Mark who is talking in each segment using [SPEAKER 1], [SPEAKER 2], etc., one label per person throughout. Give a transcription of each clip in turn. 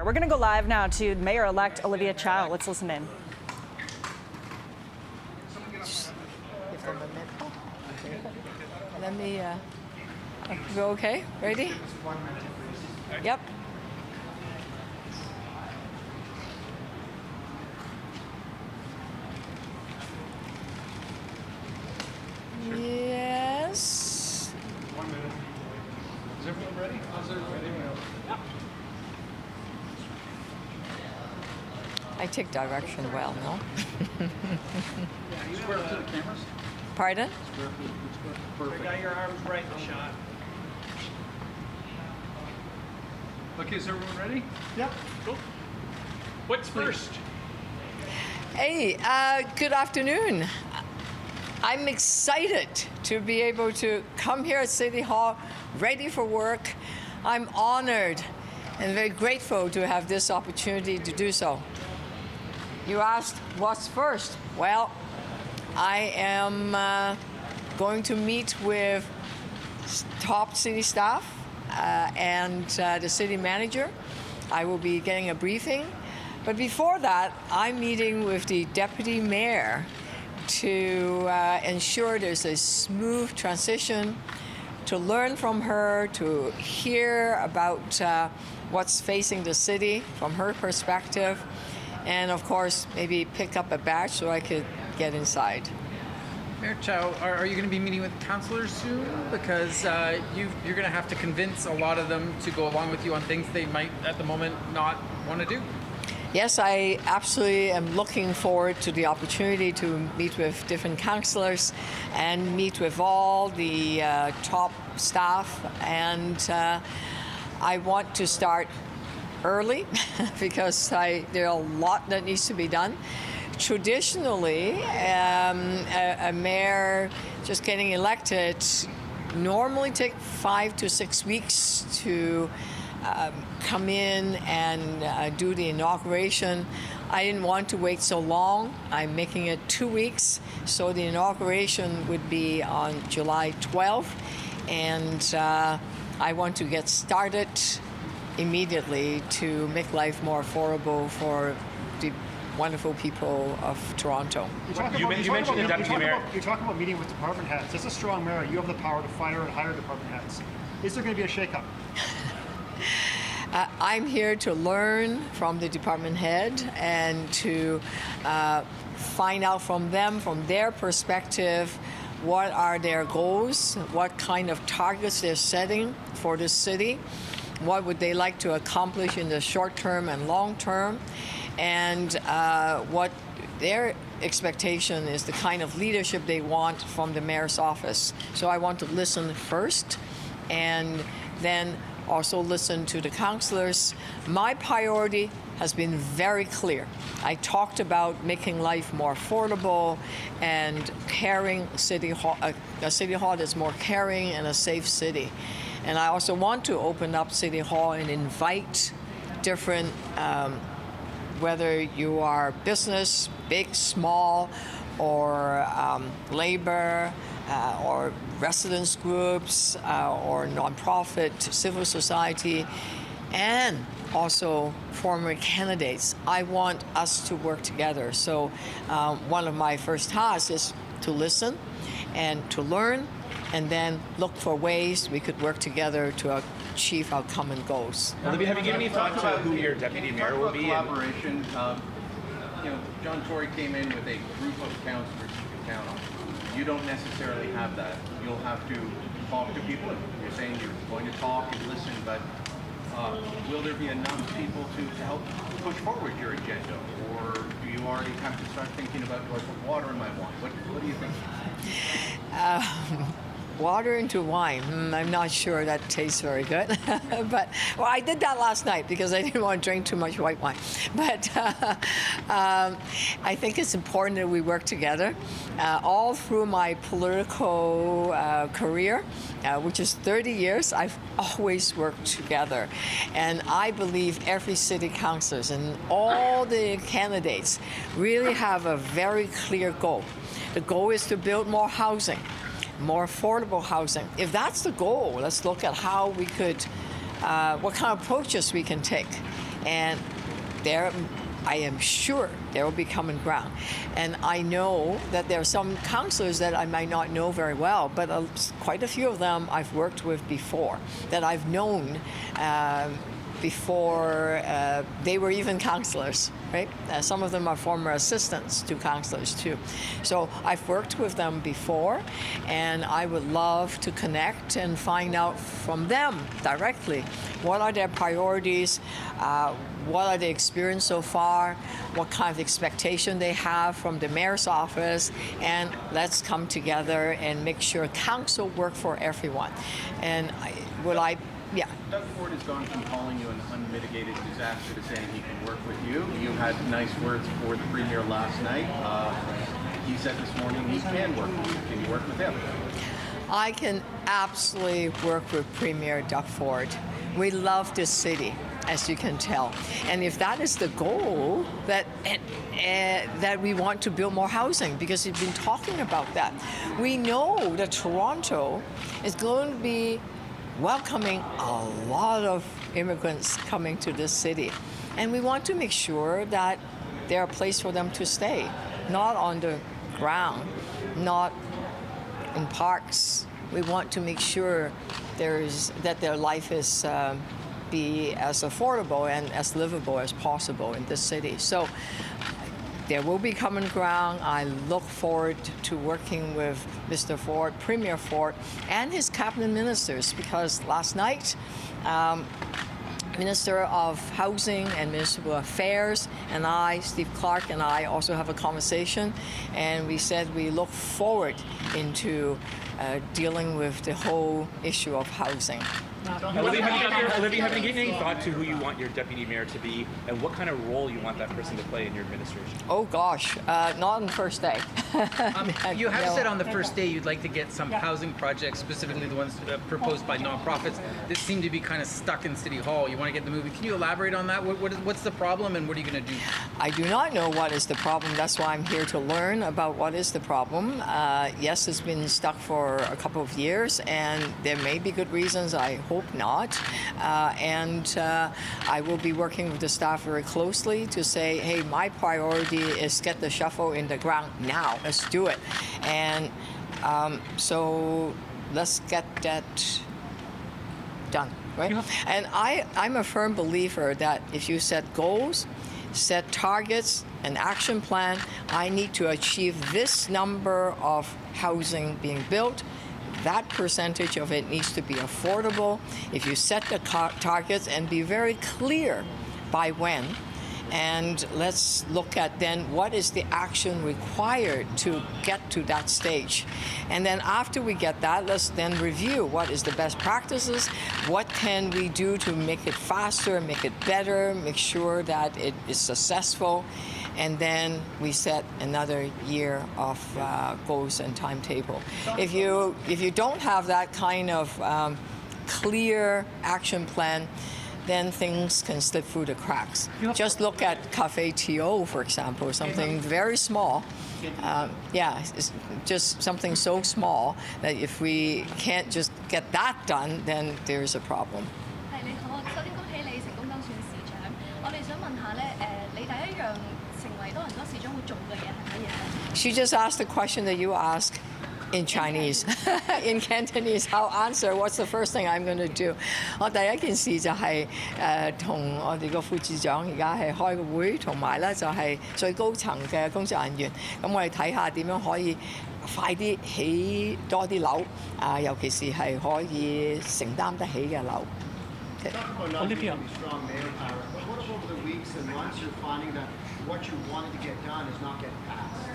[SPEAKER 1] We're going to go live now to Mayor-elect Olivia Chow. Let's listen in.
[SPEAKER 2] Let me go. Okay, ready? Yep. Yes.
[SPEAKER 3] 1 minute. Is everyone ready? Is everyone ready? Yeah.
[SPEAKER 2] I take direction well, no?
[SPEAKER 3] Square up to the cameras.
[SPEAKER 2] Pardon?
[SPEAKER 3] Square up to the perfect.
[SPEAKER 4] Got your arms right in the shot.
[SPEAKER 3] Okay, is everyone ready?
[SPEAKER 4] Yep. Cool. What's first?
[SPEAKER 2] Hey, good afternoon. I'm excited to be able to come here at City Hall, ready for work. I'm honored and very grateful to have this opportunity to do so. You asked what's first? Well, I am going to meet with top city staff and the city manager. I will be getting a briefing. But before that, I'm meeting with the deputy mayor to ensure there's a smooth transition, to learn from her, to hear about what's facing the city from her perspective, and of course, maybe pick up a badge so I could get inside.
[SPEAKER 5] Mayor Chow, are you going to be meeting with councillors soon? Because you're going to have to convince a lot of them to go along with you on things they might, at the moment, not want to do.
[SPEAKER 2] Yes, I absolutely am looking forward to the opportunity to meet with different councillors and meet with all the top staff. And I want to start early because there are a lot that needs to be done. Traditionally, a mayor just getting elected normally take 5 to 6 weeks to come in and do the inauguration. I didn't want to wait so long. I'm making it 2 weeks, so the inauguration would be on July 12th, and I want to get started immediately to make life more affordable for the wonderful people of Toronto.
[SPEAKER 4] You mentioned the deputy mayor.
[SPEAKER 6] You're talking about meeting with department heads. As a strong mayor, you have the power to fire and hire department heads. Is there going to be a shakeup?
[SPEAKER 2] I'm here to learn from the department head and to find out from them, from their perspective, what are their goals, what kind of targets they're setting for the city, what would they like to accomplish in the short term and long term, and what their expectation is, the kind of leadership they want from the mayor's office. So I want to listen first and then also listen to the councillors. My priority has been very clear. I talked about making life more affordable and caring City Hall, a City Hall that's more caring and a safe city. And I also want to open up City Hall and invite different, whether you are business, big, small, or labor, or residents groups, or nonprofit, civil society, and also former candidates. I want us to work together. So one of my first tasks is to listen and to learn, and then look for ways we could work together to achieve our common goals.
[SPEAKER 4] Olivia, have you given any thought to who your deputy mayor will be?
[SPEAKER 7] Collaboration. John Tory came in with a group of councillors you can count on. You don't necessarily have that. You'll have to talk to people. You're saying you're going to talk and listen, but will there be enough people to help push forward your agenda? Or do you already have to start thinking about, do I put water in my wine? What do you think?
[SPEAKER 2] Water into wine. I'm not sure that tastes very good. But, well, I did that last night because I didn't want to drink too much white wine. But I think it's important that we work together. All through my political career, which is 30 years, I've always worked together. And I believe every city councillors and all the candidates really have a very clear goal. The goal is to build more housing, more affordable housing. If that's the goal, let's look at how we could, what kind of approaches we can take. And there, I am sure there will be common ground. And I know that there are some councillors that I might not know very well, but quite a few of them I've worked with before, that I've known before they were even councillors, right? Some of them are former assistants to councillors too. So I've worked with them before, and I would love to connect and find out from them directly what are their priorities, what are they experienced so far, what kind of expectation they have from the mayor's office, and let's come together and make sure council work for everyone. And yeah.
[SPEAKER 7] Doug Ford has gone from calling you an unmitigated disaster to saying he can work with you. You had nice words for the Premier last night. He said this morning he can work with you. Can you work with him?
[SPEAKER 2] I can absolutely work with Premier Doug Ford. We love this city, as you can tell. And if that is the goal, that we want to build more housing, because we've been talking about that. We know that Toronto is going to be welcoming a lot of immigrants coming to this city. And we want to make sure that there are a place for them to stay, not on the ground, not in parks. We want to make sure that their life is be as affordable and as livable as possible in this city. So there will be common ground. I look forward to working with Mr. Ford, Premier Ford, and his cabinet ministers, because last night, Minister of Housing and Municipal Affairs and I, Steve Clark and I, also have a conversation, and we said we look forward into dealing with the whole issue of housing.
[SPEAKER 4] Olivia, have you given any thought to who you want your deputy mayor to be, and what kind of role you want that person to play in your administration?
[SPEAKER 2] Oh gosh, not on the first day.
[SPEAKER 5] You have
[SPEAKER 2] No.
[SPEAKER 5] said on the first day you'd like to get some housing projects, specifically the ones proposed by nonprofits, that seem to be kind of stuck in City Hall. You want to get them moving. Can you elaborate on that? What's the problem, and what are you going to do?
[SPEAKER 2] I do not know what is the problem. That's why I'm here to learn about what is the problem. Yes, it's been stuck for a couple of years, and there may be good reasons. I hope not. I will be working with the staff very closely to say, hey, my priority is get the shovel in the ground now. Let's do it. And so let's get that done, right? And I'm a firm believer that if you set goals, set targets, an action plan, I need to achieve this number of housing being built. That percentage of it needs to be affordable. If you set the targets and be very clear by when, and let's look at then what is the action required to get to that stage. And then after we get that, let's then review what is the best practices, what can we do to make it faster, make it better, make sure that it is successful. And then we set another year of goals and timetable. If you don't have that kind of clear action plan, then things can slip through the cracks. Just look at Cafe TO, for example, something very small. It's just something so small that if we can't just get that done, then there's a problem.
[SPEAKER 8] 係你好，首先恭喜你成功當選市長。我哋想問下咧，你第一樣成為多倫多市長會做嘅嘢係乜嘢咧？
[SPEAKER 2] She just asked the question that you ask in Chinese. In Cantonese, I'll answer what's the first thing I'm going to do. 我第一件事就係同我哋個副市長而家係開個會，同埋咧就係最高層嘅工作人員，咁我哋睇下點樣可以快啲起多啲樓，尤其是係可以承擔得起嘅樓。
[SPEAKER 6] Olivia. Strong mayor power. But what if over the weeks and months you're finding that what you wanted to get done is not getting passed?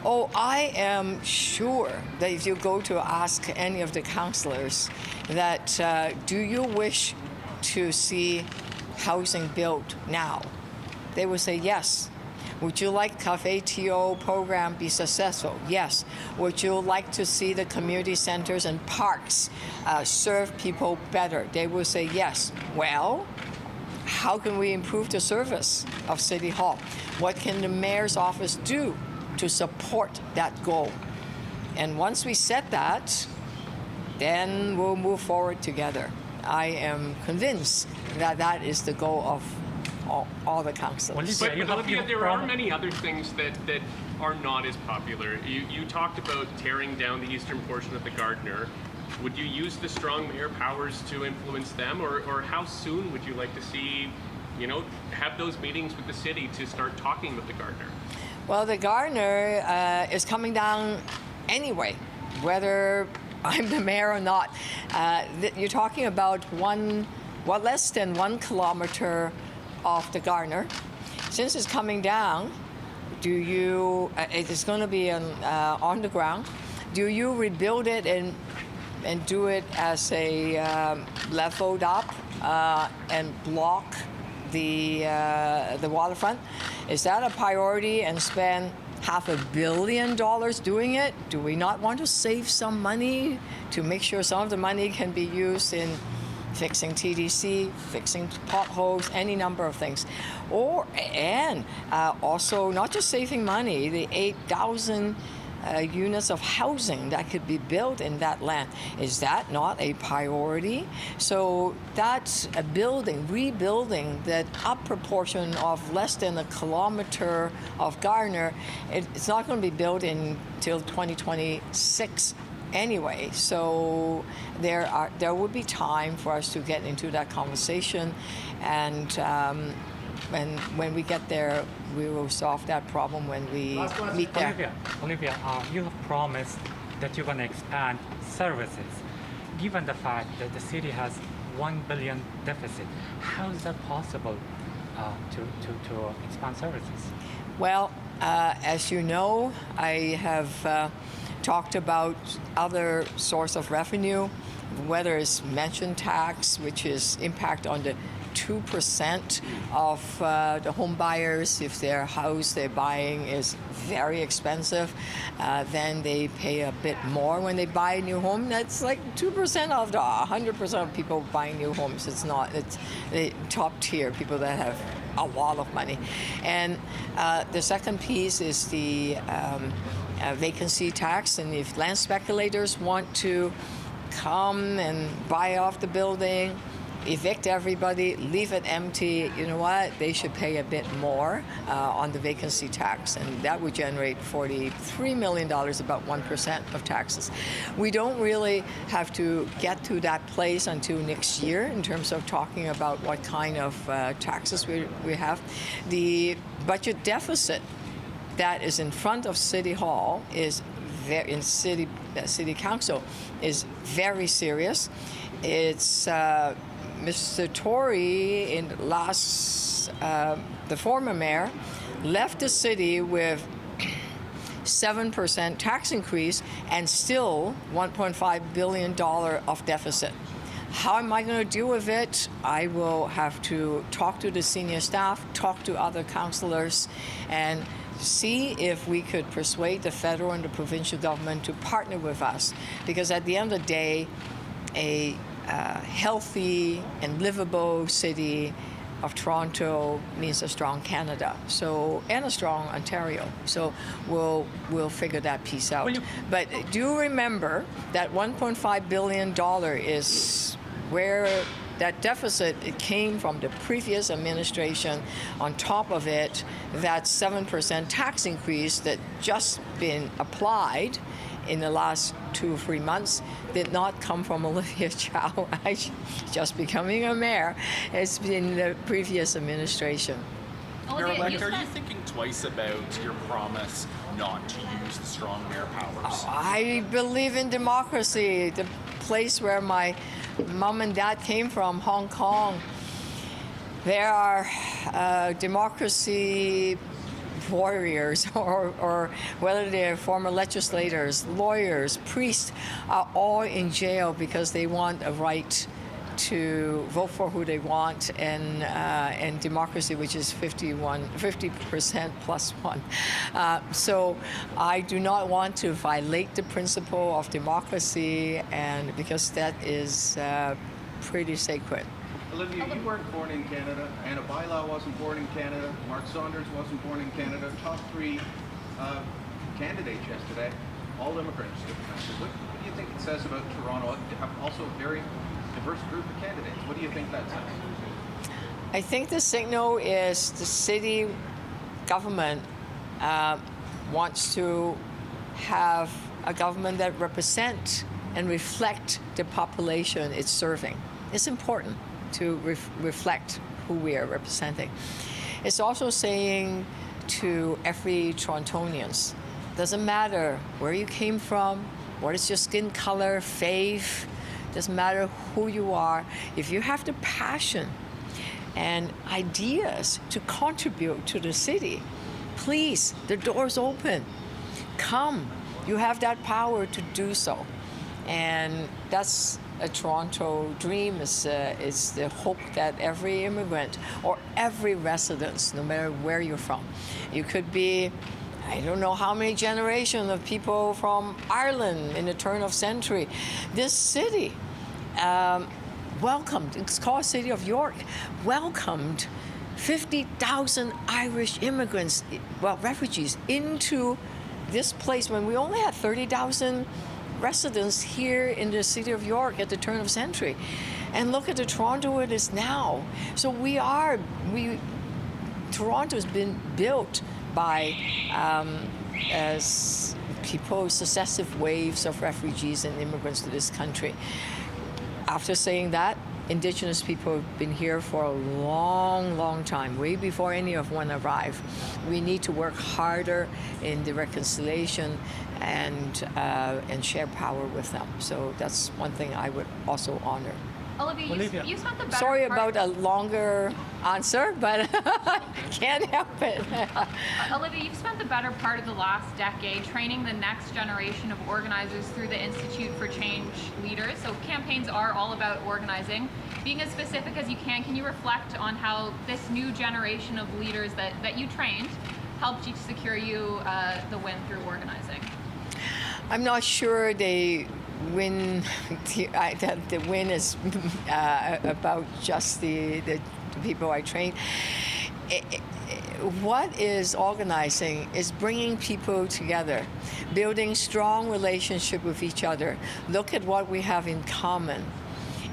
[SPEAKER 2] Oh, I am sure that if you go to ask any of the councillors that do you wish to see housing built now, they will say yes. Would you like Cafe TO program be successful? Yes. Would you like to see the community centers and parks serve people better? They will say yes. Well, how can we improve the service of City Hall? What can the mayor's office do to support that goal? And once we set that, then we'll move forward together. I am convinced that is the goal of all the councillors.
[SPEAKER 9] But Olivia, there are many other things that are not as popular. You talked about tearing down the eastern portion of the Gardiner. Would you use the strong mayor powers to influence them, or how soon would you like to see, have those meetings with the city to start talking with the Gardiner?
[SPEAKER 2] Well, the Gardiner is coming down anyway, whether I'm the mayor or not. You're talking about less than 1 kilometer of the Gardiner. Since it's coming down, it is going to be on the ground. Do you rebuild it and do it as a leveled up and block the waterfront? Is that a priority and spend $500 million doing it? Do we not want to save some money to make sure some of the money can be used in fixing TDC, fixing potholes, any number of things? And also not just saving money, the 8,000 units of housing that could be built in that land. Is that not a priority? So that's a rebuilding that upper portion of less than 1 kilometer of Gardiner. It's not going to be built until 2026 anyway. So there would be time for us to get into that conversation, and when we get there, we will solve that problem when we meet there.
[SPEAKER 10] Olivia, you have promised that you're going to expand services. Given the fact that the city has $1 billion deficit, how is that possible to expand services?
[SPEAKER 2] Well, as you know, I have talked about other source of revenue, whether it's mention tax, which is impact on the 2% of the home buyers. If their house they're buying is very expensive, then they pay a bit more when they buy a new home. That's like 2% of the 100% of people buying new homes. It's the top tier, people that have a lot of money. And the second piece is the vacancy tax. And if land speculators want to come and buy off the building, evict everybody, leave it empty, you know what? They should pay a bit more on the vacancy tax, and that would generate $43 million, about 1% of taxes. We don't really have to get to that place until next year in terms of talking about what kind of taxes we have. The budget deficit that is in front of City Hall in City Council is very serious. It's Mr. Tory the former mayor, left the city with 7% tax increase and still $1.5 billion of deficit. How am I going to deal with it? I will have to talk to the senior staff, talk to other councillors, and see if we could persuade the federal and the provincial government to partner with us. Because at the end of the day, a healthy and livable city of Toronto means a strong Canada, and a strong Ontario. So we'll figure that piece out. But do remember that $1.5 billion is where that deficit, it came from the previous administration. On top of it, that 7% tax increase that just been applied in the last 2 or 3 months did not come from Olivia Chow. Just becoming a mayor. It's been the previous administration.
[SPEAKER 11] Mayor-elect, are you thinking twice about your promise not to use the strong mayor powers?
[SPEAKER 2] I believe in democracy. The place where my mom and dad came from, Hong Kong, there are democracy warriors, or whether they're former legislators, lawyers, priests, are all in jail because they want a right to vote for who they want, and democracy, which is 50% plus one. So I do not want to violate the principle of democracy, and because that is pretty sacred.
[SPEAKER 7] Olivia, you weren't born in Canada. Anna Bailao wasn't born in Canada. Mark Saunders wasn't born in Canada. Top 3 candidates yesterday, all immigrants. What do you think it says about Toronto? Also a very diverse group of candidates. What do you think that says?
[SPEAKER 2] I think the signal is the city government wants to have a government that represents and reflect the population it's serving. It's important to reflect who we are representing. It's also saying to every Torontonians, doesn't matter where you came from, what is your skin color, faith, doesn't matter who you are, if you have the passion and ideas to contribute to the city, please, the door's open. Come, you have that power to do so. And that's a Toronto dream, is the hope that every immigrant or every resident, no matter where you're from, you could be, I don't know how many generations of people from Ireland in the turn of century. This city welcomed, it's called City of York, welcomed 50,000 Irish immigrants, well, refugees, into this place when we only had 30,000 residents here in the City of York at the turn of century. And look at the Toronto it is now. So Toronto has been built by as people, successive waves of refugees and immigrants to this country. After saying that, Indigenous people have been here for a long, long time, way before any of one arrived. We need to work harder in the reconciliation and share power with them. So that's one thing I would also honor.
[SPEAKER 8] Olivia, you spent the better
[SPEAKER 2] Sorry
[SPEAKER 8] part...
[SPEAKER 2] about a longer answer, but can't help it.
[SPEAKER 12] Olivia, you've spent the better part of the last decade training the next generation of organizers through the Institute for Change Leaders. So campaigns are all about organizing. Being as specific as you can you reflect on how this new generation of leaders that you trained helped you to secure you the win through organizing?
[SPEAKER 2] I'm not sure they win. The win is about just the people I train. What is organizing is bringing people together, building strong relationship with each other. Look at what we have in common.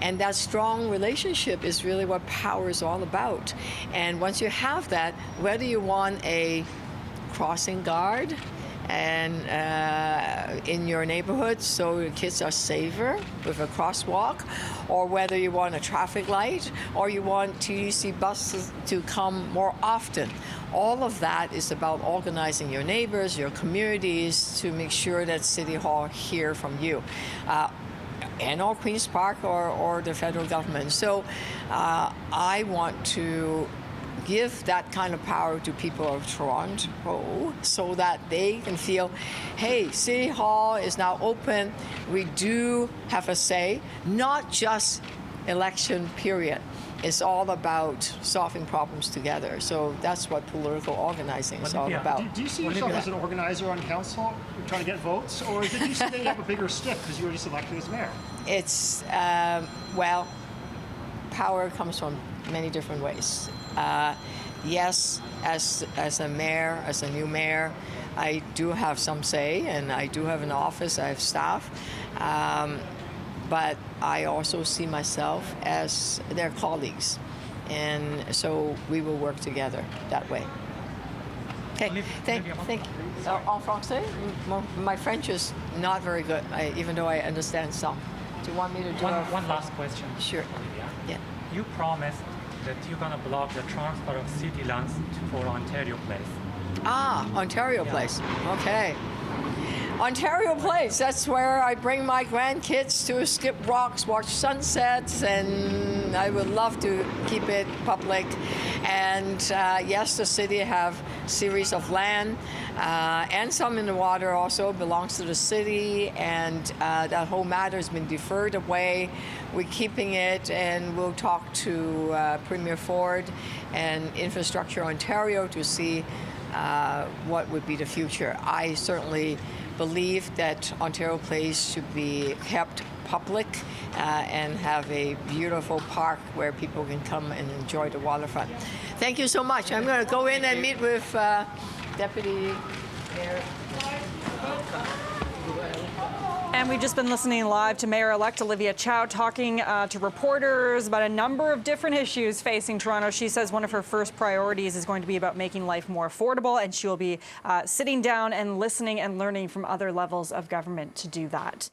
[SPEAKER 2] And that strong relationship is really what power is all about. And once you have that, whether you want a crossing guard and in your neighborhood so your kids are safer with a crosswalk, or whether you want a traffic light, or you want TTC buses to come more often. All of that is about organizing your neighbors, your communities, to make sure that City Hall hear from you. And/or Queen's Park or the federal government. So I want to give that kind of power to people of Toronto so that they can feel, hey, City Hall is now open. We do have a say, not just election period. It's all about solving problems together. So that's what political organizing is all about.
[SPEAKER 6] Do you see yourself as an organizer on council, trying to get votes, or did you see that you have a bigger stick because you were just elected as mayor?
[SPEAKER 2] It's, well, power comes from many different ways. Yes, as a mayor, as a new mayor, I do have some say, and I do have an office, I have staff. But I also see myself as their colleagues. And so we will work together that way. Okay, thank you. En français? My French is not very good, even though I understand some. Do you want me to do
[SPEAKER 10] one last question?
[SPEAKER 2] Sure. Yeah.
[SPEAKER 10] You promised that you're going to block the transfer of city lands for Ontario Place.
[SPEAKER 2] Ontario Place. Okay. Ontario Place, that's where I bring my grandkids to skip rocks, watch sunsets, and I would love to keep it public. And yes, the city have series of land and some in the water also belongs to the city, and that whole matter has been deferred away. We're keeping it, and we'll talk to Premier Ford and Infrastructure Ontario to see what would be the future. I certainly believe that Ontario Place should be kept public and have a beautiful park where people can come and enjoy the waterfront. Thank you so much. I'm going to go in and meet with Deputy Mayor.
[SPEAKER 1] And we've just been listening live to Mayor-elect Olivia Chow talking to reporters about a number of different issues facing Toronto. She says one of her first priorities is going to be about making life more affordable, and she will be sitting down and listening and learning from other levels of government to do that.